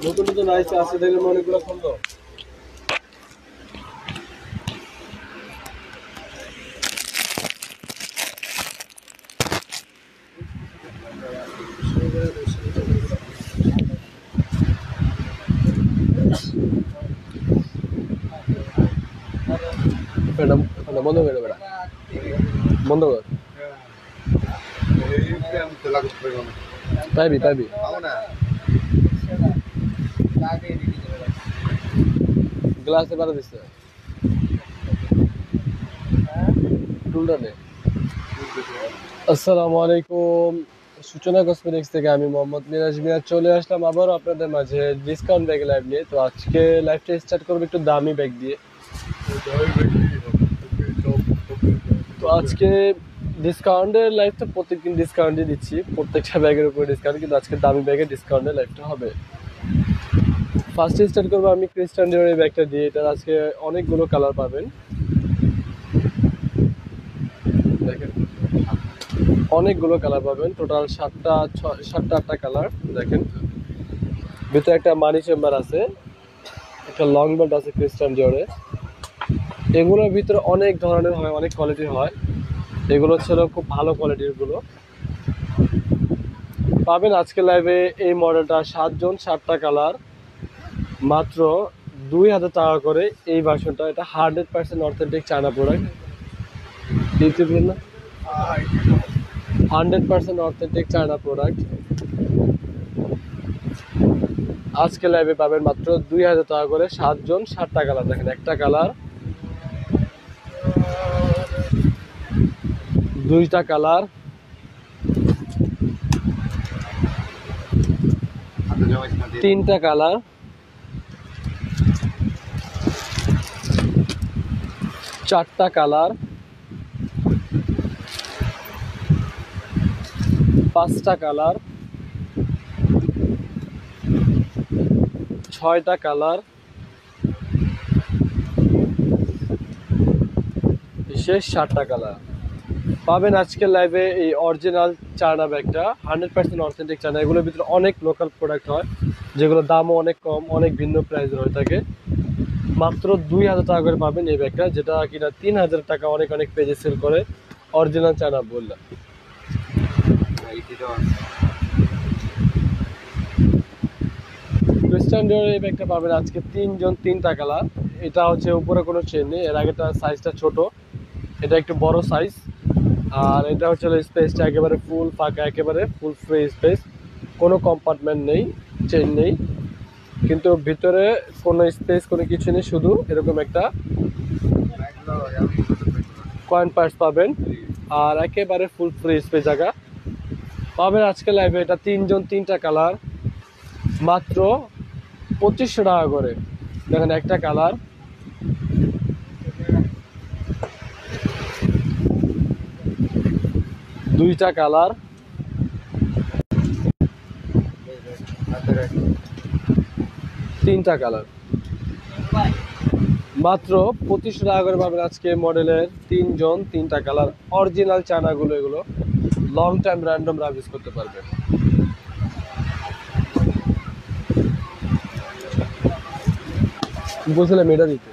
নতুন নতুন আইসে আছে দেখে অনেকগুলো ফোন তো বন্ধ করে বেড়া বন্ধ কর পাইবি পাইবি গ্লাসে বাড়া দিচ্ছে আসসালামু আলাইকুম সূচনা কসমেটিক্স থেকে আমি মোহাম্মদ মিরাজ মিয়া চলে আসলাম আবারও আপনাদের মাঝে ডিসকাউন্ট ব্যাগ লাইভ নিয়ে। তো আজকে লাইভটা স্টার্ট করবো একটু দামি ব্যাগ দিয়ে। তো আজকে ডিসকাউন্টের লাইভটা প্রত্যেকদিন ডিসকাউন্টই দিচ্ছি, প্রত্যেকটা ব্যাগের উপরে ডিসকাউন্ট, কিন্তু আজকে দামি ব্যাগের ডিসকাউন্টের লাইভটা হবে। ফার্স্টে স্টার্ট করবো আমি ক্রিস্টান ডিওর এই ব্যাগটা দিয়ে। এটার আজকে অনেকগুলো কালার পাবেন, দেখেন অনেকগুলো কালার পাবেন, টোটাল সাতটা আটটা কালার। দেখেন ভিতরে একটা মানি চেম্বার আছে, একটা লং বেল্ট আছে ক্রিস্টান ডিওরে। এগুলোর ভিতরে অনেক ধরনের হয়, অনেক কোয়ালিটির হয়। এগুলো ছিল খুব ভালো কোয়ালিটির গুলো পাবেন আজকে লাইভে। এই মডেলটা 7 জন 7টা কালার, মাত্র 2000 টাকা করে এই ভার্সনটা। এটা 100% authentic China product, 100% authentic China product. আজকে লাইভে পাবেন মাত্র 2000 টাকা করে, 7 জন 7টা কালার। দেখেন একটা কালার, দুইটা কালার, তিনটা কালার, চারটা কালার, পাঁচটা কালার, ছয়টা কালার, বিশেষ 7টা কালার পাবেন আজকের লাইভে। এই অরিজিনাল চায়না ব্যাগটা 100% অথেন্টিক চায়না। এগুলোর ভিতরে অনেক লোকাল প্রোডাক্ট হয়, যেগুলো দামও অনেক কম, অনেক ভিন্ন প্রাইসের হয়ে থাকে। মাত্র 2000 টাকা করে পাবেন এই ব্যাগটা, যেটা কিনা 3000 টাকা অনেক অনেক পেজে সেল করে অরিজিনাল চায়না বললাম। ক্রিস্টান ডিওর এই ব্যাগটা পাবেন আজকে 3 জন 3টা কালার। এটা হচ্ছে উপরে কোনো চেন নেই, এর আগেটা সাইজটা ছোট, এটা একটু বড় সাইজ। আর এটা হচ্ছে স্পেসটা একেবারে ফুল ফাঁকা, একেবারে ফুল ফ্রি স্পেস, কোনো কম্পার্টমেন্ট নেই, চেন নেই, কিন্তু ভিতরে কোনো স্পেস কোনো কিছু নেই, শুধু এরকম একটা কয়েন পার্স পাবেন। আর একেবারে ফুল ফ্রি স্পেস জায়গা পাবেন আজকে লাইভে। এটা 3 জন 3টা কালার, মাত্র 2500 টাকা করে। দেখেন একটা কালার, দুইটা কালার, তিনটা কালার, মাত্র 2500 টাকা করে পাবেন আজকে মডেলের 3 জন 3টা কালার। অরিজিনাল চায়নাগুলো, এগুলো long time random rough use করতে পারবেন। বলছিলাম এটা দিতে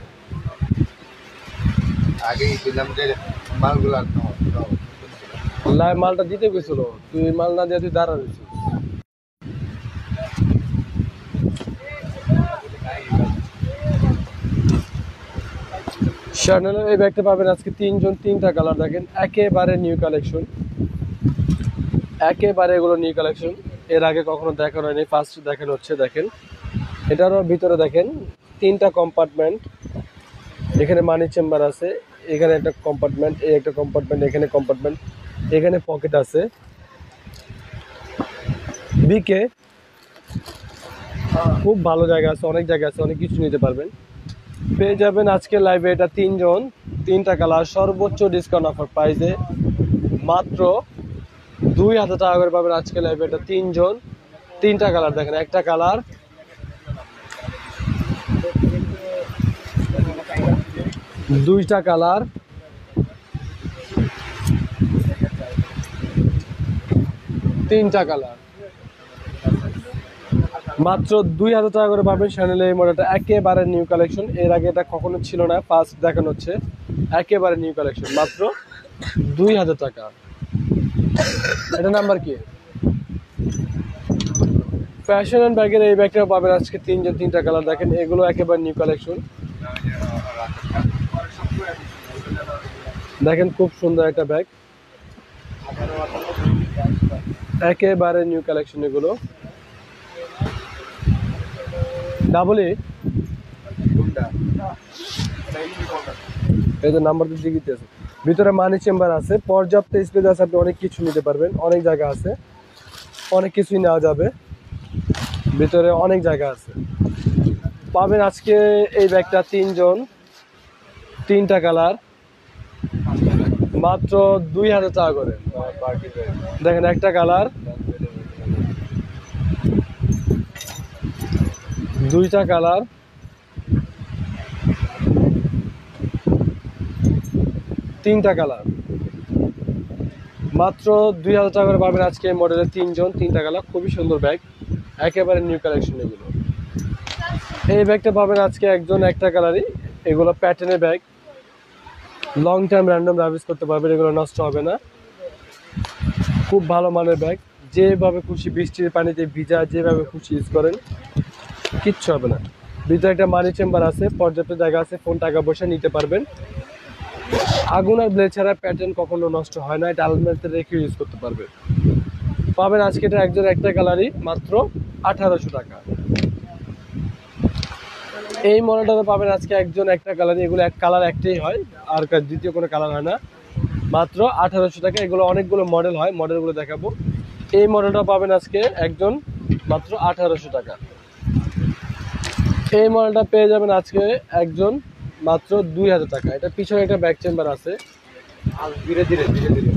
মালটা দিতে গেছিল, তুই মাল না দিয়ে তুই দাঁড়া রয়েছিস। শার্নেলের এই ব্যাগটা পাবেন আজকে 3 জন 3টা কালার। দেখেন একেবারে নিউ কালেকশন, একেবারে এগুলো নিউ কালেকশন, এর আগে কখনো দেখানো হয়নি, ফার্স্ট দেখানো হচ্ছে। দেখেন এটারও ভিতরে দেখেন 3টা কম্পার্টমেন্ট, এখানে মানি চেম্বার আছে, এখানে একটা কম্পার্টমেন্ট, এই একটা কম্পার্টমেন্ট, এখানে কম্পার্টমেন্ট, এখানে পকেট আছে। বিকে খুব ভালো জায়গা আছে, অনেক জায়গা আছে, অনেক কিছু নিতে পারবেন। পেয়ে যাবেন আজকে লাইভে এটা 3 জন, 3টা কালার, সর্বোচ্চ ডিসকাউন্ট অফার প্রাইসে মাত্র 2000 টাকা করে পাবেন আজকে লাইভে এটা 3 জন, 3টা কালার। দেখেন একটা কালার, দুইটা কালার, তিনটা কালার, মাত্র 2000 টাকা করে পাবেন। চ্যানেলে এই মডেলটা একেবারে নিউ কালেকশন, এর আগে এটা কখনো ছিল না, ফার্স্ট দেখানো হচ্ছে, একেবারে নিউ কালেকশন, মাত্র 2000 টাকা। এটা নাম্বার কি? ফ্যাশন অ্যান্ড ব্যাগের এই ব্যাগটা পাবেন আজকে 3 জন, 3টা কালার। দেখেন এগুলো একেবারে নিউ কালেকশন, দেখেন খুব সুন্দর একটা ব্যাগ, একেবারে নিউ কালেকশন এগুলো। ডাবল এ এই তো নাম্বার তো দিকে আছে। ভিতরে মানি চেম্বার আছে, পর্যাপ্ত স্পেস আছে, আপনি অনেক কিছু নিতে পারবেন, অনেক জায়গা আছে, অনেক কিছুই নেওয়া যাবে, ভিতরে অনেক জায়গা আছে। পাবেন আজকে এই ব্যাগটা 3 জন, 3টা কালার, মাত্র 2000 টাকা করে। দেখেন একটা কালার, দুইটা কালার, তিনটা কালার, মাত্র 2000 টাকা করে পাবেন আজকে এই মডেলের 3 জন, 3টা কালার। খুবই সুন্দর ব্যাগ, একেবারে নিউ কালেকশন এগুলো। এই ব্যাগটা পাবেন আজকে একজন, একটা কালারই, এগুলো প্যাটার্নের ব্যাগ, লং টাইম র্যান্ডম রাভিস করতে পারবেন, এগুলো নষ্ট হবে না, খুব ভালো মানের ব্যাগ। যেভাবে খুশি বৃষ্টির পানিতে ভিজা, যেভাবে খুশি ইউজ করেন কিচ্ছু হবে না। ভিতরে একটা মানি চেম্বার আছে, পর্যাপ্ত জায়গা আছে, ফোন টাকা পয়সা নিতে পারবেন। আগুন আর ব্লেড ছাড়া প্যাটার্ন কখনো নষ্ট হয় না, এটা আলমারিতে রেখে ইউজ করতে পারবেন। পাবেন আজকে এটা একজন, একটা কালারই, মাত্র 1800 টাকা। এই মডেলটাতে পাবেন আজকে একজন, একটা কালারই, এগুলো এক কালার একটাই হয়, আর দ্বিতীয় কোনো কালার হয় না, মাত্র 1800 টাকা। এগুলো অনেকগুলো মডেল হয়, মডেলগুলো দেখাবো। এই মডেলটা পাবেন আজকে একজন, মাত্র 1800 টাকা। এই মডেলটা পেয়ে যাবেন আজকে একজন, মাত্র 2000 টাকা। এটা পিছনে একটা ব্যাক চেম্বার আছে, ধীরে ধীরে ধীরে ধীরে,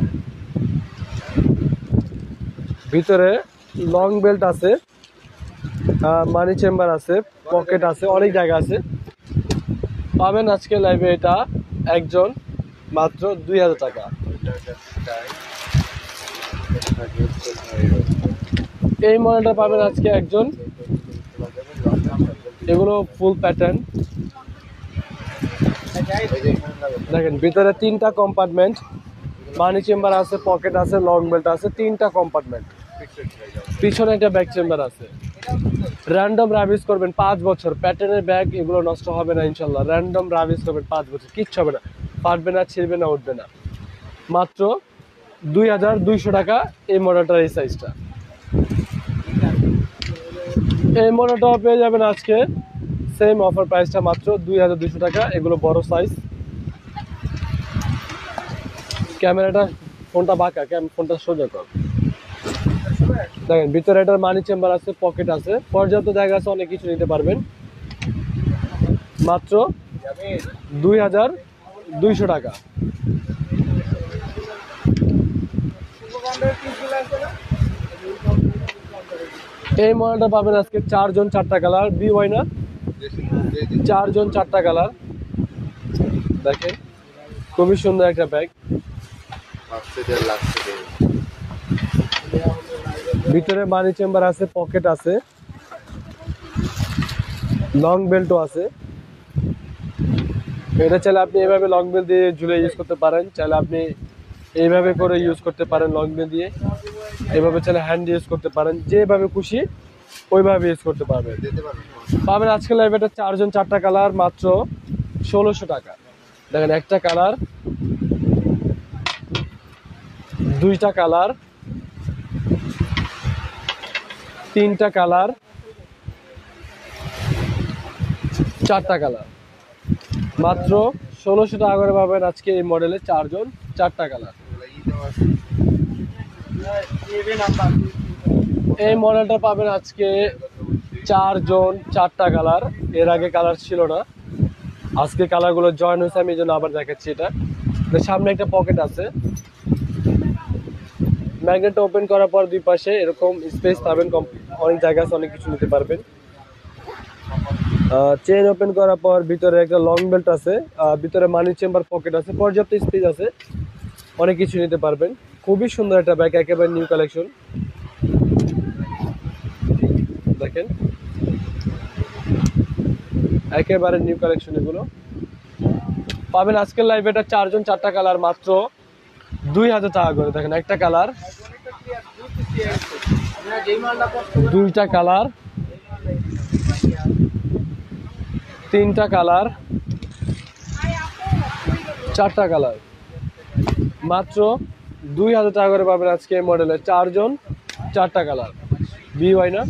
ভিতরে লং বেল্ট আছে, মানি চেম্বার আছে, পকেট আছে, অনেক জায়গা আছে। পাবেন আজকে লাইভে এটা একজন, মাত্র 2000 টাকা। এই মডেলটা পাবেন আজকে একজন, এগুলো ফুল প্যাটার্ন। দেখেন ভিতরে 3টা কম্পার্টমেন্ট, মানি চেম্বার আছে, পকেট আছে, লং বেল্ট আছে, 3টা কম্পার্টমেন্ট, পিছনে একটা ব্যাক চেম্বার আছে। র্যান্ডম রাভিস করবেন 5 বছর, প্যাটার্নের ব্যাগ, এগুলো নষ্ট হবে না ইনশাল্লাহ। র্যান্ডম রাভিস করবেন 5 বছর, কিচ্ছু হবে না, ফাটবে না, ছিঁড়বে না, উঠবে না। মাত্র 2200 টাকা এই মডেলটার, এই সাইজটা। এই মডেলটাও পেয়ে যাবেন আজকে সেম অফার প্রাইসটা, মাত্র 2200 টাকা। এগুলো বড় সাইজ। ক্যামেরাটা, ফোনটা বাঁকা, ফোনটা সোজা কর। দেখেন ভিতরে এটার মানি চেম্বার আছে, পকেট আছে, পর্যাপ্ত জায়গা আছে, অনেক কিছু নিতে পারবেন, মাত্র 2200 টাকা। এই মডেলটা পাবেন আজকে 4 জন, 4টা কালার, বি ওয়াই না, 4 জন 4টা কালার। দেখেন খুবই সুন্দর একটা ব্যাগ, ভিতরে মানি চেম্বার আছে, পকেট আছে, লং বেল্টও আছে। এটা চাইলে আপনি এভাবে লং বেল্ট দিয়ে ঝুলে ইউজ করতে পারেন, চাইলে আপনি এইভাবে করে ইউজ করতে পারেন লং বেল্ট দিয়ে, এভাবে চাইলে হ্যান্ড ইউজ করতে পারেন, যেভাবে খুশি ওইভাবে ইউজ করতে পারবেন। পাবেন আজকে লাইভে এটা 4 জন, 4টা কালার, মাত্র 1600 টাকা। দেখেন একটা কালার, দুইটা কালার, 3টা কালার, চারটা কালার, মাত্র 1600 টাকা করে পাবেন আজকে এই মডেলে 4 জন 4টা কালার। এই মডেলটা পাবেন আজকে 4 জন 4টা কালার। এর আগে কালার ছিল না, আজকে কালারগুলো জয়েন হয়েছে, আমি এই জন্য আবার দেখাচ্ছি। এটা সামনে একটা পকেট আছে, ম্যাগনেটটা ওপেন করার পর দুই পাশে এরকম স্পেস পাবেন, অনেক জায়গা আছে, অনেক কিছু নিতে পারবেন। চেন ওপেন করার পর ভিতরে একটা লং বেল্ট আছে, ভিতরে মানি চেম্বার পকেট আছে, পর্যাপ্ত স্পেস আছে, অনেক কিছু নিতে পারবেন। খুবই সুন্দর একটা ব্যাগ, একেবারে নিউ কালেকশন। দেখেন একেবারে নিউ কালেকশন, এগুলো পাবেন আজকের লাইভে। এটা 4 জন 4টা কালার, মাত্র 2000 টাকা করে। দেখেন একটা কালার, 2টা কালার, 3টা কালার, 4টা কালার, মাত্র 2000 টাকা করে পাবেন আজকে এই মডেলের 4 জন 4টা কালার। বিওয়াই না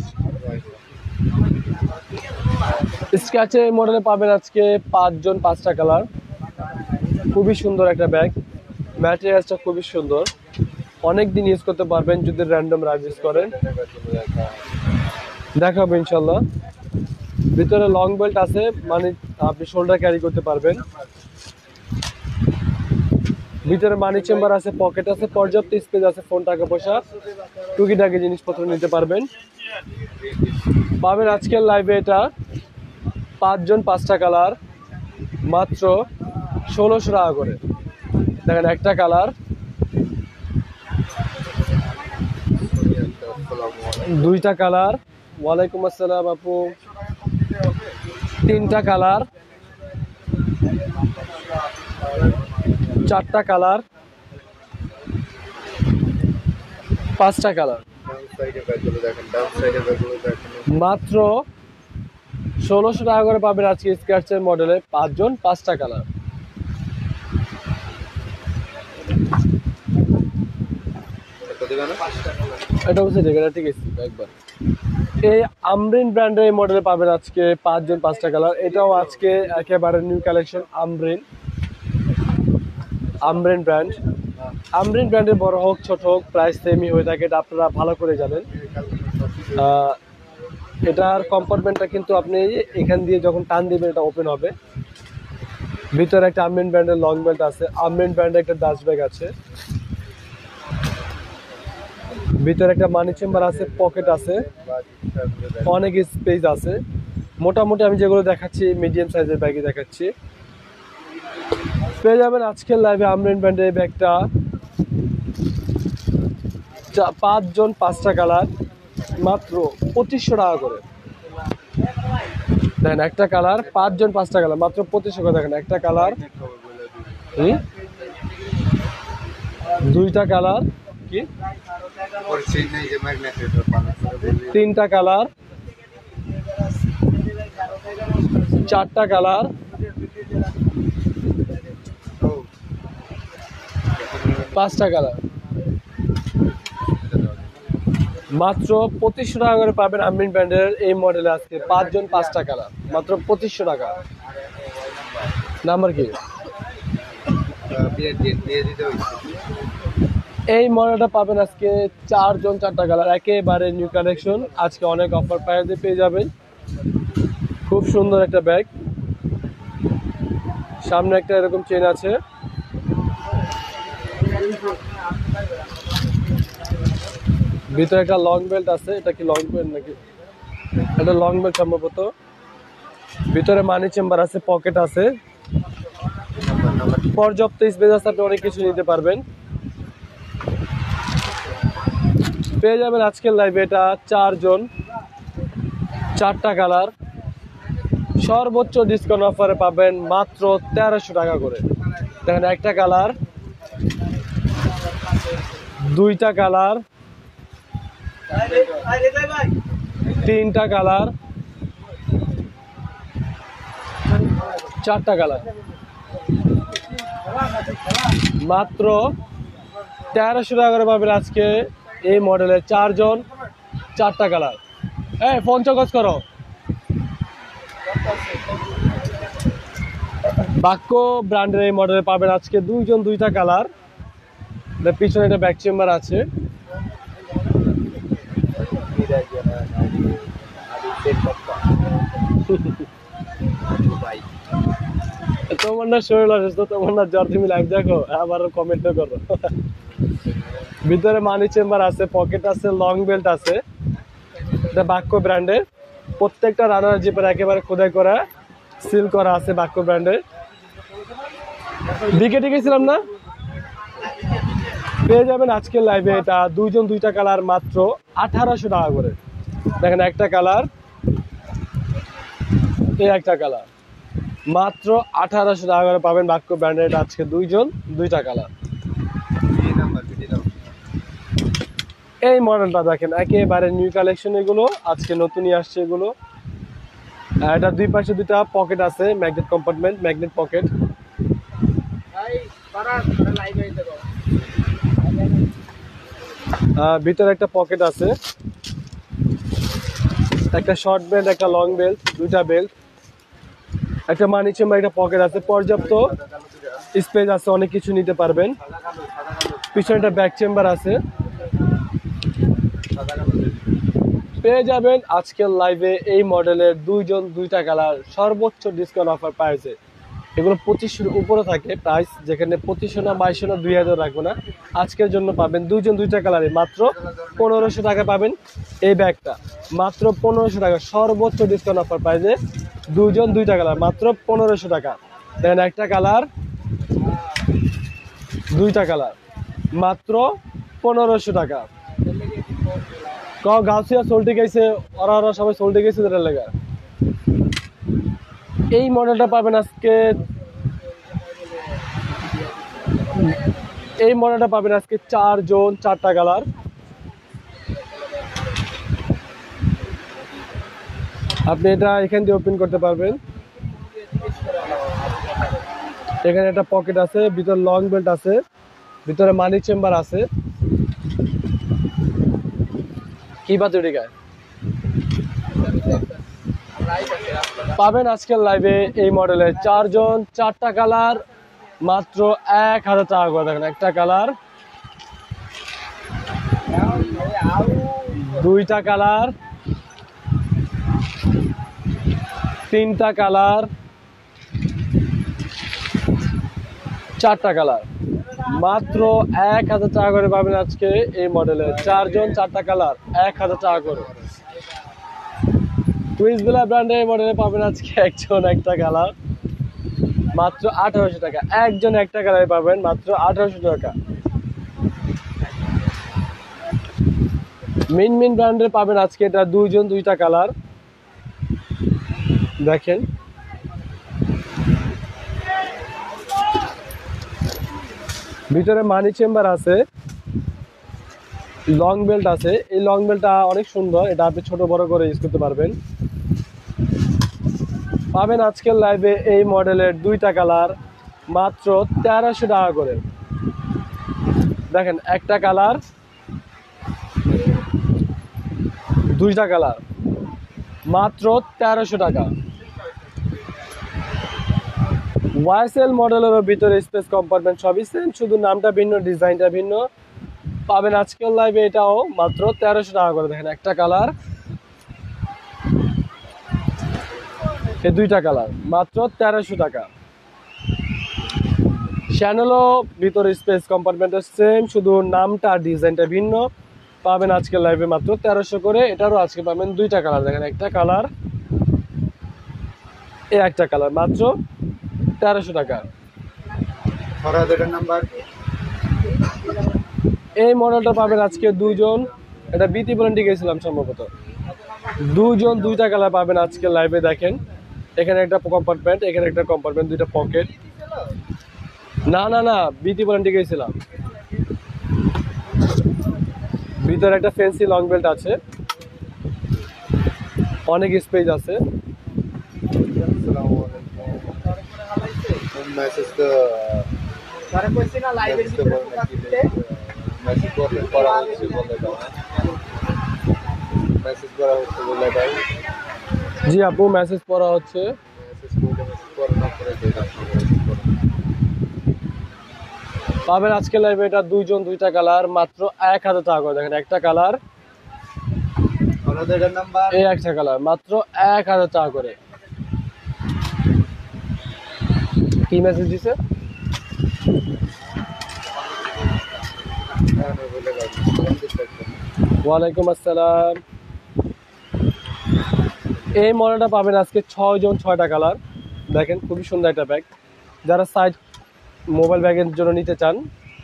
স্ক্র্যাচে এই মডেলে পাবেন আজকে 5 জন 5টা কালার। খুবই সুন্দর একটা ব্যাগ, ম্যাটেরিয়ালসটা খুবই সুন্দর, অনেক দিন ইউজ করতে পারবেন যদি র্যান্ডম রাইজ ইউজ করেন। দেখাবো ইনশাল্লাহ। ভিতরে লং বেল্ট আছে, মানে আপনি শোল্ডার ক্যারি করতে পারবেন। ভিতরে মানি চেম্বার আছে, পকেট আছে, পর্যাপ্ত স্পেস আছে, ফোন, টাকা পয়সা, টুকিটাকি জিনিসপত্র নিতে পারবেন। পাবেন আজকের লাইভে এটা 5 জন 5টা কালার, মাত্র 1600 টাকা করে। দেখেন একটা কালার, 2টা কালার, ওয়ালাইকুম আসসালাম আপু, 3টা কালার, 4টা কালার, 5টা কালার, মাত্র 1600 টাকা করে পাবেন আজকে স্ক্র্যাচের মডেলে 5 জন 5টা কালার। এটা বুঝতে ঠিক আছে, ঠিক আছে একবার। এই আমরিন ব্র্যান্ডের এই মডেলে পাবেন আজকে 5 জন 5টা কালার। এটাও আজকে একেবারে new collection. Amrin brand, Amrin ব্র্যান্ডের বড় হোক ছোট হোক প্রাইস সেমই হয়ে থাকে, এটা আপনারা ভালো করে জানেন। এটার কম্পার্টমেন্টটা কিন্তু আপনি এখান দিয়ে যখন টান দিবেন এটা ওপেন হবে। ভিতরে একটা আমরিন ব্র্যান্ডের লং বেল্ট আছে, আমরিন ব্র্যান্ডের একটা ডাস্ট ব্যাগ আছে, ভিতরে একটা মানি চেম্বার আছে, পকেট আছে, অনেক স্পেস আছে। মোটামুটি আমি যেগুলো দেখাচ্ছি মিডিয়াম সাইজের ব্যাগই দেখাচ্ছি। পেয়ে যাবেন আজকের লাইভে আমরিন ব্র্যান্ডের ব্যাগটা 5 জন 5টা কালার, মাত্র 2500 টাকা করে। দেখেন একটা কালার, 5 জন 5টা কালার, মাত্র 2500 করে। দেখেন একটা কালার, 2টা কালার, কি 3টা কালার, 4টা কালার, 5টা কালার, মাত্র 2500 টাকা করে পাবেন আমরিন ব্র্যান্ডের এই মডেলে আজকে 5 জন 5টা কালার, মাত্র 2500 টাকা। নাম্বার কি? এই মডেলটা পাবেন আজকে 4 জন 4টা কালার, একেবারে নিউ কালেকশন। আজকে অনেক অফার প্রাইসে পেয়ে যাবেন। খুব সুন্দর একটা ব্যাগ, সামনে একটা এরকম চেন আছে, ভিতরে একটা লং বেল্ট আছে। এটা কি লং বেল্ট নাকি? এটা লং বেল্ট সম্ভবত। ভিতরে মানি চেম্বার আছে, পকেট আছে, পর্যাপ্ত স্পেস আছে, আপনি অনেক কিছু নিতে পারবেন। পেয়ে যাবেন আজকের লাইভে এটা 4 জন 4টা কালার, সর্বোচ্চ ডিসকাউন্ট অফারে পাবেন মাত্র 1300 টাকা করে। দেখেন একটা কালার, 2টা কালার, 3টা কালার, 4টা কালার, মাত্র 1300 টাকা করে পাবেন আজকে এই মডেলের 4 জন 4টা কালার। ফোন চকস করো। বাক্য ব্র্যান্ডের এই মডেলে পাবেন আজকে দুইজন দুইটা কালার। পিছনে একটা ব্যাক চেম্বার আছে। তোমার না শরীর অসুস্থ, তোমার না জ্বর, তুমি লাইভ দেখো আবার কমেন্টও করো। ভিতরে মানি চেম্বার আছে, পকেট আছে, লং বেল্ট আছে। এটা বাক্য ব্র্যান্ডের। প্রত্যেকটা রানার জিপের একেবারে খোদাই করা, সিল করা আছে বাক্য ব্র্যান্ডের। বিকেটে গেছিলাম না, পেয়ে যাবেন আজকের লাইভে এটা দুইজন দুইটা কালার মাত্র 1800 টাকা করে। দেখেন একটা কালার, এই একটা কালার মাত্র 1800 টাকা করে পাবেন বাক্য ব্র্যান্ডের। এটা আজকে দুইজন দুইটা কালার। এই মডেলটা দেখেন একেবারে নিউ কালেকশন, এগুলো আজকে নতুনই আসছে এগুলো। এটা দুই পাশে দুইটা পকেট আছে, ম্যাগনেট কম্পার্টমেন্ট, ম্যাগনেট পকেট। ভিতরে একটা পকেট আছে, একটা শর্ট বেল্ট, একটা লং বেল্ট, দুইটা বেল্ট, একটা মানি চেম্বার, একটা পকেট আছে, পর্যাপ্ত স্পেস আছে, অনেক কিছু নিতে পারবেন। পিছনে একটা ব্যাক চেম্বার আছে। পেয়ে যাবেন আজকের লাইভে এই মডেলের দুইজন দুইটা কালার, সর্বোচ্চ ডিসকাউন্ট অফার পাইছে। এগুলো 2500 উপরে থাকে প্রাইস, যেখানে 2500 না 2200 না 2000 রাখবো না। আজকের জন্য পাবেন দুইজন দুইটা কালারে মাত্র 1500 টাকা পাবেন এই ব্যাগটা, মাত্র 1500 টাকা সর্বোচ্চ ডিসকাউন্ট অফার পাইছে। দুইজন দুইটা কালার মাত্র 1500 টাকা। দেন একটা কালার, দুইটা কালার মাত্র 1500 টাকা। গাউসিয়া সোল্টি গেছে, ওরা সবাই সোল্টি গেছে যেটা লেগা। এই মডেলটা পাবেন আজকে, এই মডেলটা পাবেন আজকে 4 জন 4টা কালার। আপনি এটা এখান দিয়ে ওপেন করতে পারবেন। এখানে একটা পকেট আছে, ভিতরে লং বেল্ট আছে, ভিতরে মানি চেম্বার আছে। কি বাতুড়ি গায় পাবেন আজকের লাইভে এই মডেলের 4 জন 4টা কালার মাত্র 1000 টাকা করে। দেখেন একটা কালার, দুইটা কালার, তিনটা কালার, 4টা কালার মাত্র 1000 টাকা করে পাবেন আজকে এই মডেলের 4 জন 4টা কালার 1000 টাকা করে। টুইস্টবেলা ব্র্যান্ডের এই মডেলে পাবেন আজকে একজন একটা কালার মাত্র 1800 টাকা। একজন একটা কালারে পাবেন মাত্র 1800 টাকা। মিন ব্র্যান্ডের পাবেন আজকে এটা দুইজন দুইটা কালার। দেখেন ভিতরে মানি চেম্বার আছে, লং বেল্ট আছে। এই লং বেল্টটা অনেক সুন্দর, এটা আপনি ছোট বড় করে ইউজ করতে পারবেন। পাবেন আজকের লাইভে এই মডেলের দুইটা কালার মাত্র 1300 টাকা করে। দেখেন একটা কালার, দুইটা কালার মাত্র 1300 টাকা। ওয়াইএসএল মডেলের ভিতরে স্পেস কম্পার্টমেন্ট সবই সেম, শুধু নামটা ভিন্ন, ডিজাইনটা ভিন্ন। পাবেন আজকের লাইভে এটাও মাত্র 1300 টাকা করে। দেখেন একটা কালার, এই দুইটা কালার মাত্র 1300 টাকা। শ্যানেলও ভিতরে স্পেস কম্পার্টমেন্টের সেম, শুধু নামটা ডিজাইনটা ভিন্ন। পাবেন আজকের লাইভে মাত্র 1300 করে। এটারও আজকে পাবেন দুইটা কালার। দেখেন একটা কালার, এই একটা কালার মাত্র 1300 টাকা। এই মডেলটা পাবেন আজকে দুইজন, এটা বিটি বলেন্টি গেছিলাম সম্ভবত। দুইজন দুইটা কালার পাবেন আজকে লাইভে। দেখেন এখানে একটা কম্পার্টমেন্ট, এখানে একটা কম্পার্টমেন্ট, দুইটা পকেট। না না না, বিটি বলেন্টি গেছিলাম। ভিতরে একটা ফ্যান্সি লং বেল্ট আছে, অনেক স্পেস আছে। মেসেজ করা হচ্ছে বলে জি আপু, মেসেজ পড়া হচ্ছে। পাবেন আজকে লাইভে এটা দুইজন দুইটা কালার মাত্র 1000 টাকা করে। দেখেন একটা কালার, এই একটা কালার মাত্র 1000 টাকা করে। কি মেসেজ দিছে? ওয়ালাইকুম আসসালাম। এই মডেলটা পাবেন আজকে 6 জন 6টা কালার। দেখেন খুবই সুন্দর একটা ব্যাগ। যারা সাইড মোবাইল ব্যাগের জন্য নিতে চান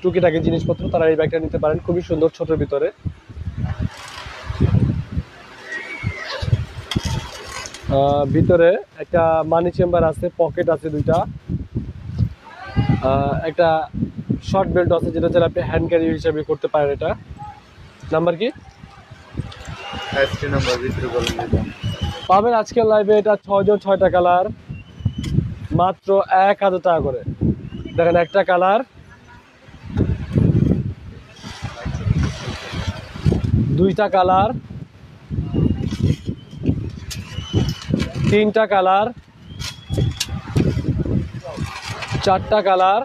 টুকিটাকি জিনিসপত্র, তারা এই ব্যাগটা নিতে পারেন। খুবই সুন্দর, ছোটোর ভিতরে। ভিতরে একটা মানি চেম্বার আছে, পকেট আছে দুইটা, একটা শর্ট বেল্ট আছে যেটা চাইলে আপনি হ্যান্ড ক্যারি হিসাবে করতে পারেন। এটা নাম্বার কি পাবেন আজকের লাইভে এটা 6 জন 6টা কালার মাত্র 1000 টাকা করে। দেখেন একটা কালার, দুইটা কালার, তিনটা কালার, চারটা কালার,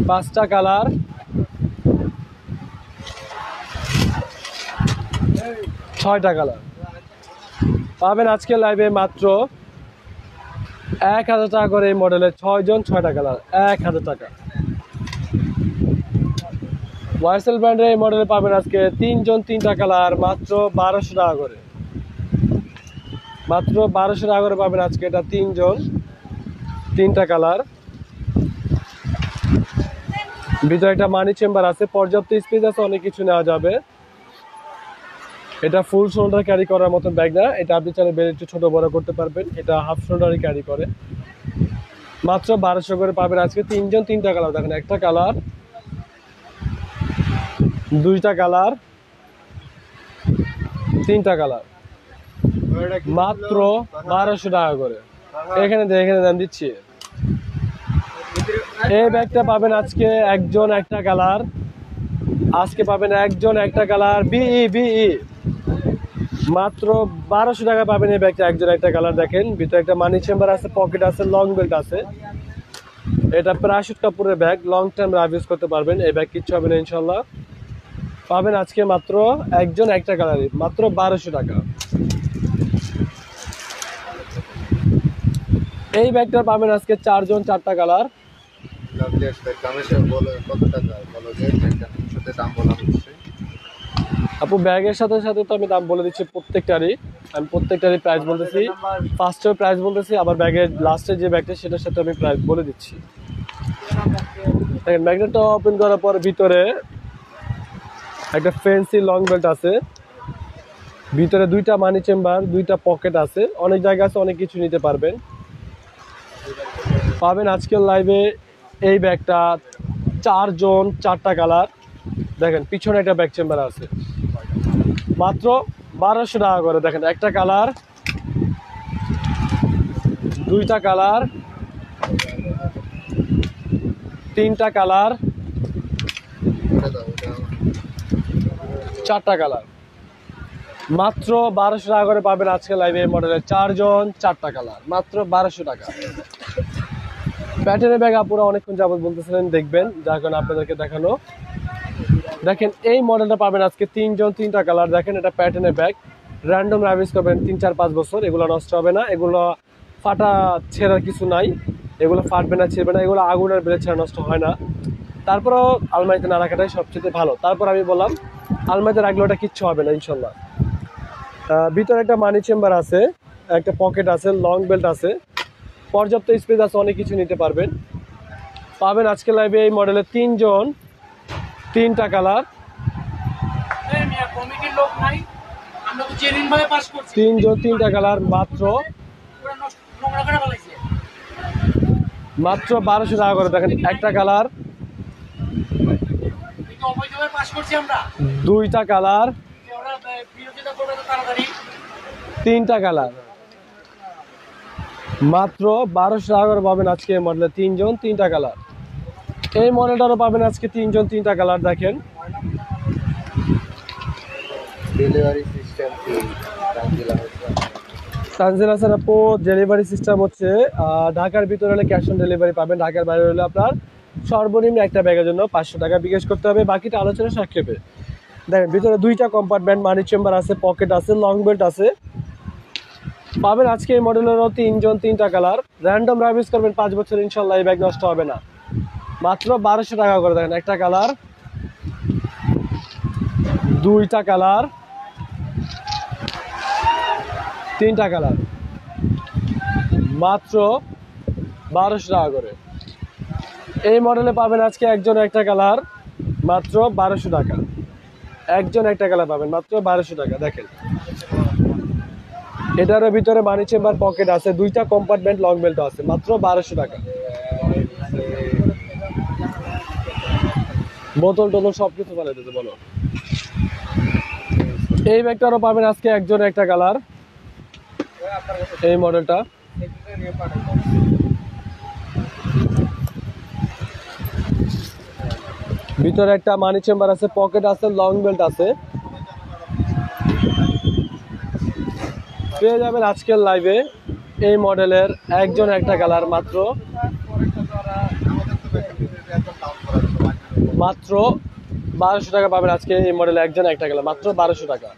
পাঁচটা কালার, ছয়টা কালার পাবেন আজকে লাইভে মাত্র 1000 টাকা করে। এই মডেলের 6 জন 6টা কালার 1000 টাকা। ওয়াইসেল ব্র্যান্ডের এই মডেলে পাবেন আজকে 3 জন 3টা কালার মাত্র 1200 টাকা করে। মাত্র 1200 টাকা করে পাবেন আজকে এটা 3 জন 3টা কালার। ভিতরে একটা মানি চেম্বার আছে, পর্যাপ্ত স্পেস আছে, অনেক কিছু নেওয়া যাবে। এটা ফুল শোল্ডার ক্যারি করার মতন ব্যাগ না, এটা আপনি চাইলে বের একটু ছোট বড় করতে পারবেন। এটা হাফ শোল্ডারে ক্যারি করে। মাত্র 1200 করে পাবেন আজকে 3 জন 3টা কালার। দেখেন একটা কালার, দুইটা কালার, তিনটা কালার মাত্র 1200 টাকা করে। এখানে দাম দিচ্ছি। এই ব্যাগটা পাবেন আজকে একজন একটা কালার। আজকে পাবেন একজন একটা কালার বিই মাত্র 1200 টাকা পাবেন এই ব্যাগটা একজন একটা কালার। দেখেন ভিতরে একটা মানি চেম্বার আছে, পকেট আছে, লং বেল্ট আছে। এটা প্যারাশুট কাপড়ের ব্যাগ, লং টাইম ইউজ করতে পারবেন। এই ব্যাগ কিচ্ছু হবে না ইনশাল্লাহ। পাবেন আজকে মাত্র একজন একটা কালারই মাত্র 1200 টাকা। এই ব্যাগটা পাবেন আজকে 4 জন 4টা কালার। আপু ব্যাগের সাথে সাথে তো আমি দাম বলে দিচ্ছি প্রত্যেকটারই। আমি প্রত্যেকটারই প্রাইস বলতেছি, ফার্স্টের প্রাইস বলতেছি, আবার ব্যাগের লাস্টের যে ব্যাগটা সেটার সাথে আমি প্রাইস বলে দিচ্ছি। দেখেন ম্যাগনেটটা ওপেন করার পর ভিতরে একটা ফ্যান্সি লং বেল্ট আছে। ভিতরে দুইটা মানি চেম্বার, দুইটা পকেট আছে, অনেক জায়গা আছে, অনেক কিছু নিতে পারবেন। পাবেন আজকের লাইভে এই ব্যাগটা 4 জন 4টা কালার। দেখেন পিছনে একটা ব্যাগ চেম্বার আছে মাত্র 1200 টাকা করে। দেখেন একটা কালার, দুইটা কালার, তিনটা কালার, চারটা কালার মাত্র 1200 টাকা করে পাবেন আজকে লাইভে এই মডেলের 4 জন 4টা কালার মাত্র 1200 টাকা। প্যাটার্নের ব্যাগ আপুরা অনেকক্ষণ যাবত বলতেছিলেন দেখবেন, যার কারণে আপনাদেরকে দেখানো। দেখেন এই মডেলটা পাবেন আজকে 3 জন 3টা কালার। দেখেন এটা প্যাটার্নের ব্যাগ, র্যান্ডম রাইজ করবেন 3-4-5 বছর, এগুলো নষ্ট হবে না, এগুলো ফাটা ছেঁড়ার কিছু নাই, এগুলো ফাটবে না ছিঁড়বে না, এগুলো আগুনের বেড়ে ছেঁড়া নষ্ট হয় না। তারপরেও আলমারিতে না রাখাটাই সবচেয়ে ভালো। তারপর আমি বললাম আলমারিতে রাখলে ওটা কিচ্ছু হবে না ইনশাল্লাহ। ভিতরে একটা মানি চেম্বার আছে, একটা পকেট আছে, লং বেল্ট আছে, পর্যাপ্ত স্পেস আছে, অনেক কিছু নিতে পারবেন। পাবেন আজকে লাইভে এই মডেলের 3 জন 3টা কালার। 3 জন 3টা কালার মাত্র 1200 টাকা করে। দেখেন একটা কালার, দুইটা কালার, তিনটা কালার মাত্র 1200 টাকা করে পাবেন আজকে এই মডেলের 3 জন 3টা কালার। এই মডেলটারও পাবেন আজকে 3 জন 3টা কালার। দেখেন ডেলিভারি সিস্টেম তানজিল হাসান আপু, ডেলিভারি সিস্টেম হচ্ছে ঢাকার ভিতরে হলে ক্যাশ অন ডেলিভারি পাবেন, ঢাকার বাইরে হলে আপনার সর্বনিম্ন একটা ব্যাগের জন্য 500 টাকা বিকাশ করতে হবে, বাকিটা আলোচনা সাক্ষেপে। দেখেন ভিতরে দুইটা কম্পার্টমেন্ট, মানি চেম্বার আছে, পকেট আছে, লং বেল্ট আছে। পাবেন আজকে এই মডেলেরও 3 জন 3টা কালার। র্যান্ডম রাইভিস করবেন 5 বছর, ইনশাল্লাহ এই ব্যাগ নষ্ট হবে না। মাত্র 1200 টাকা করে। দেখেন একটা কালার, দুইটা কালার, 3টা কালার, মাত্র 1200 টাকা করে। এই মডেলে পাবেন আজকে একজন একটা কালার, মাত্র 1200 টাকা। একজন একটা কালার পাবেন মাত্র 1200 টাকা। দেখেন এটার ভিতরে মানি চেম্বার, পকেট আছে, দুইটা কম্পার্টমেন্ট, লং বেল্ট আছে, মাত্র 1200 টাকা। বোতল টোতল সবকিছু ফেলে দিতে বলো। এই ব্যাগটারও পাবেন আজকে একজন একটা কালার, এই মডেলটা। ভিতরে একটা মানি চেম্বার আছে, পকেট আছে, লং বেল্ট আছে। পেয়ে যাবেন আজকের লাইভে এই মডেলের একজন একটা কালার, মাত্র 1200 টাকা পাবেন আজকে এই মডেলে একজন একটা কালার, মাত্র 1200 টাকা।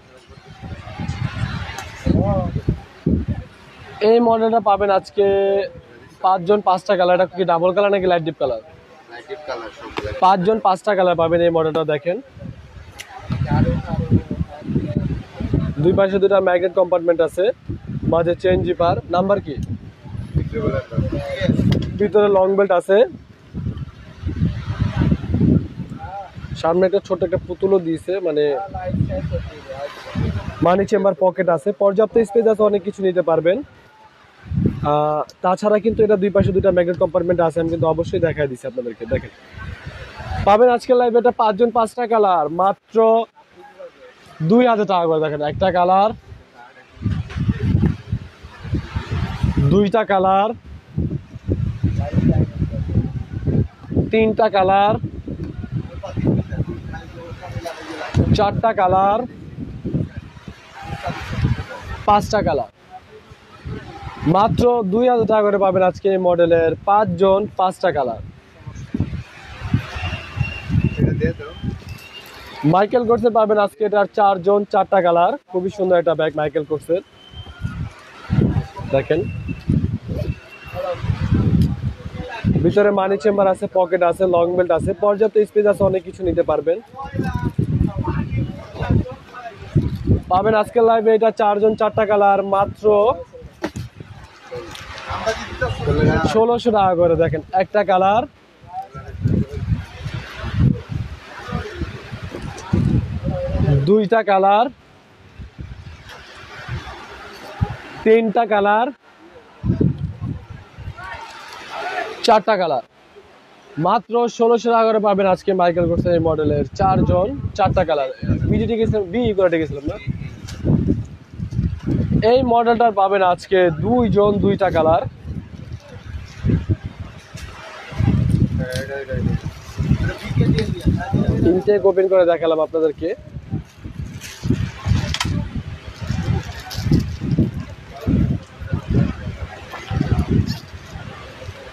এই মডেলটা পাবেন আজকে 5 জন 5টা কালার। এটা কি ডাবল কালার নাকি লাইট ডিপ কালার? 5 জন 5টা কালার পাবেন এই মডেলটা। দেখেন দুই পাশে দুটা ম্যাগনেট কম্পার্টমেন্ট আছে, মাঝে চেইন জিপার। নাম্বার কি? ভিতরে লং বেল্ট আছে, সামনে একটা ছোট একটা পুতুলও দিয়েছে, মানে মানি চেম্বার, পকেট আছে, পর্যাপ্ত স্পেস আছে, অনেক কিছু নিতে পারবেন। তাছাড়া কিন্তু এটা দুই পাশে দুইটা ম্যাগনেট কম্পার্টমেন্ট আছে, আমি কিন্তু অবশ্যই দেখাই দিচ্ছি আপনাদেরকে। দেখেন পাবেন আজকের লাইভে এটা 5 জন 5টা কালার, মাত্র 2000 টাকা করে। দেখেন একটা কালার, দুইটা কালার, 3টা কালার, 4টা কালার, 5টা কালার, মাত্র 2000 টাকা করে পাবেন আজকে এই মডেলের 5 জন 5টা কালার। মাইকেল কোর্সের পাবেন আজকে এটার 4 জন 4টা কালার। খুবই সুন্দর একটা ব্যাগ মাইকেল কোর্সের। দেখেন ভিতরে মানি চেম্বার আছে, পকেট আছে, লং বেল্ট আছে, পর্যাপ্ত স্পেস আছে, অনেক কিছু নিতে পারবেন। পাবেন আজকের লাইভে এটা 4 জন 4টা কালার, মাত্র 1600 টাকা করে। দেখেন একটা কালার, দুইটা কালার, 3টা কালার, 4টা কালার, মাত্র 1600 টাকা করে পাবেন আজকে মাইকেল কোর্সের এই মডেলের 4 জন 4টা কালার। বিডিটি গেছিলাম, বি করে গেছিলাম না। এই মডেলটার পাবেন আজকে 2 জন 2টা কালার। ইনটেক ওপেন করে দেখালাম আপনাদেরকে।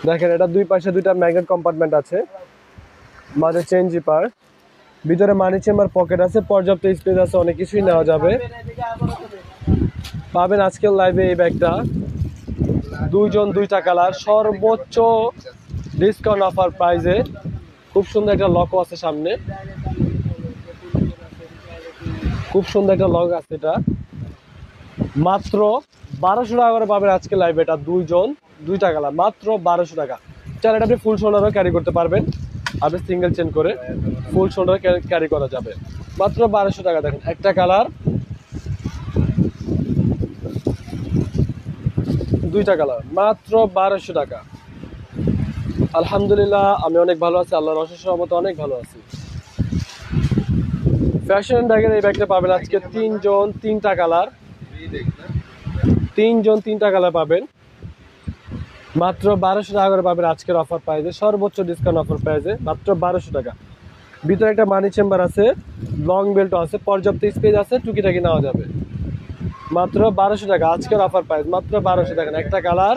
দেখেন এটা দুই পাশে দুইটা ম্যাগনেট কম্পার্টমেন্ট আছে, মাঝে চেইন জিপার, ভিতরে মানি চেম্বার, পকেট আছে, পর্যাপ্ত স্পেস আছে, অনেক কিছুই নেওয়া যাবে। পাবেন আজকের লাইভে এই ব্যাগটা 2 জন 2টা কালার, সর্বোচ্চ ডিসকাউন্ট অফার প্রাইজে। খুব সুন্দর একটা লকও আছে সামনে, খুব সুন্দর একটা লক আছে। এটা মাত্র 1200 টাকা করে পাবেন আজকে লাইভে এটা 2 জন 2টা কালার, মাত্র 1200 টাকা। চাইলে এটা আপনি ফুল শোল্ডারও ক্যারি করতে পারবেন, আপনি সিঙ্গেল চেন করে ফুল শোল্ডার ক্যারি করা যাবে, মাত্র 1200 টাকা। দেখেন একটা কালার, 2টা কালার, মাত্র 1200 টাকা। আলহামদুলিল্লাহ আমি অনেক ভালো আছি, আল্লাহর অশেষ রহমতে অনেক ভালো আছি। ফ্যাশন ব্যাগের এই ব্যাগটা পাবেন আজকে 3 জন 3টা কালার, 3 জন 3টা কালার পাবেন, মাত্র 1200 টাকা করে পাবেন আজকের অফার প্রাইজে, সর্বোচ্চ ডিসকাউন্ট অফার প্রাইজে, মাত্র 1200 টাকা। ভিতরে একটা মানি চেম্বার আছে, লং বেল্ট আছে, পর্যাপ্ত স্পেস আছে, টুকিটাকি নেওয়া যাবে। মাত্র 1200 টাকা, আজকের অফার প্রাইস মাত্র 1200 টাকা। একটা কালার,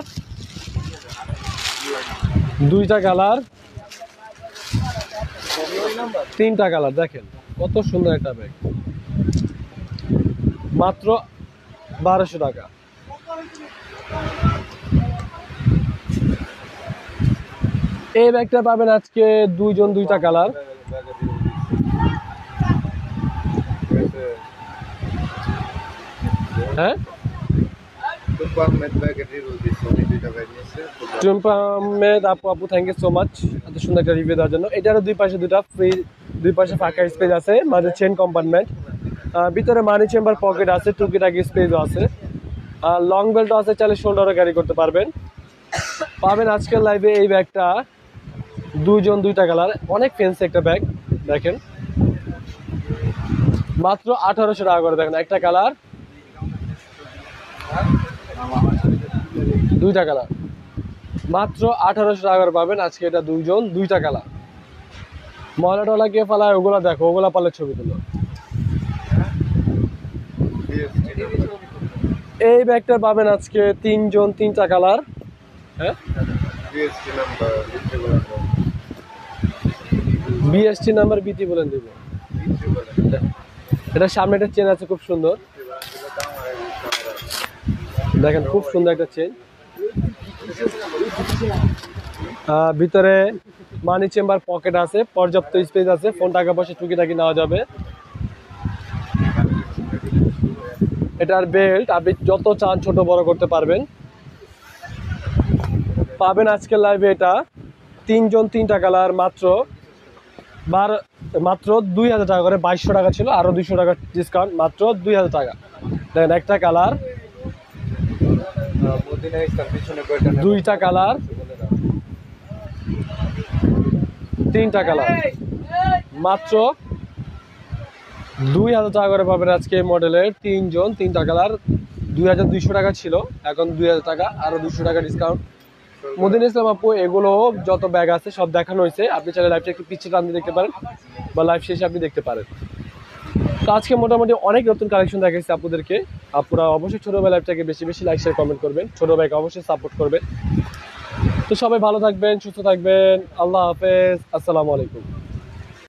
দুইটা কালার, তিনটা কালার, দেখেন কত সুন্দর একটা ব্যাগ, মাত্র 1200 টাকা। এই ব্যাগটা পাবেন আজকে দুইজন, দুইটা কালার। হ্যাঁ, টুম্পা আহমেদ আপু, আপু থ্যাংক ইউ সো মাচ এত সুন্দর একটা রিভিউ দেওয়ার জন্য। এটারও দুই পাশে দুটা ফ্রি, দুই পাশে ফাঁকা স্পেস আছে, মাঝে চেন কম্পার্টমেন্ট, ভিতরে মানি চেম্বার পকেট আছে, টুকিটাকি স্পেসও আছে, আর লং বেল্টও আছে, চাইলে শোল্ডারও ক্যারি করতে পারবেন। পাবেন আজকের লাইভে এই ব্যাগটা দুইজন, দুইটা কালার, অনেক ফ্যান্সি একটা ব্যাগ, দেখেন মাত্র 1800 টাকা করে। দেখেন একটা কালার, দুইটা কালার, মাত্র 1800 টাকা করে পাবেন আজকে। এটা দুইজন, দুইটা কালার। ময়লা টলা কে ফালায় ওগুলা দেখো, ওগুলা পালে ছবি তুলো। এই ব্যাগটা পাবেন আজকে তিনজন, তিনটা কালার। হ্যাঁ, বিএসটি নাম্বার বিটি বলেন দিব। এটা সামনে একটা চেন আছে খুব সুন্দর, দেখেন খুব সুন্দর একটা চেন। ভিতরে মানি চেম্বার পকেট আছে, পর্যাপ্ত স্পেস আছে, ফোন টাকা পয়সা টুকিটাকি নেওয়া যাবে। এটার বেল্ট আপনি যত চান ছোট বড় করতে পারবেন। পাবেন আজকের লাইভে এটা তিনজন, তিনটা কালার, মাত্র 2000 টাকা করে। 2200 টাকা ছিল, আরো 200 টাকা ডিসকাউন্ট, মাত্র 2000 টাকা। দেখেন একটা কালার, দুইটা কালার, তিনটা কালার, মাত্র 2000 টাকা করে পাবেন আজকে এই মডেলের তিনজন, তিনটা কালার। 2200 টাকা ছিল, এখন 2000 টাকা, আরো 200 টাকা ডিসকাউন্ট। মদিনা ইসলাম আপু, এগুলো যত ব্যাগ আছে সব দেখানো হয়েছে, আপনি চাইলে লাইভটা একটু পিছিয়ে টান দিয়ে দেখতে পারেন, বা লাইভ শেষে আপনি দেখতে পারেন। তো আজকে মোটামুটি অনেক নতুন কালেকশন দেখাচ্ছি আপুদেরকে। আপুরা অবশ্যই ছোট ভাই লাইভটাকে বেশি বেশি লাইক শেয়ার কমেন্ট করবেন, ছোট ভাইকে অবশ্যই সাপোর্ট করবেন। তো সবাই ভালো থাকবেন, সুস্থ থাকবেন, আল্লাহ হাফেজ, আসসালামু আলাইকুম।